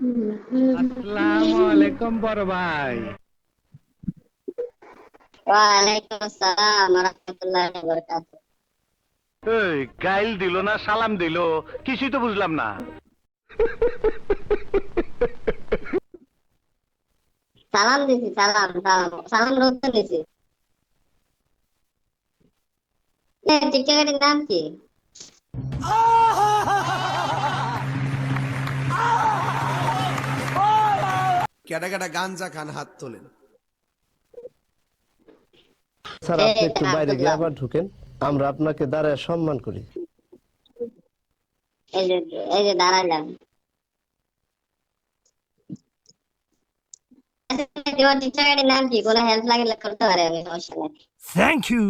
আসসালামু আলাইকুম বড় ভাই। ওয়ালাইকুম আসসালাম ওয়া রাহমাতুল্লাহি ওয়া বারাকাতুহু। এই গাইল দিল না সালাম দিল, কিছুই তো বুঝলাম না। সালাম দিছি, সালাম সালাম সালাম রোজ দিছি। টিকটকের নাম কি? কেডা কেডা গাঞ্জা খান হাত তোলেন। স্যার এই আপনি যে একটু বাইরে গিয়ে আব্দুল্লাহ, আবার ঢুকেন, আমরা আপনাকে দাঁড়ায় সম্মান করি। এই যে এই যে দাঁড়াইলাম। আচ্ছা, তোমার টিকটকের নাম কি? কোনো হেল্প লাগলে করতে পারে, আমি সমস্যা নাই। Thank you.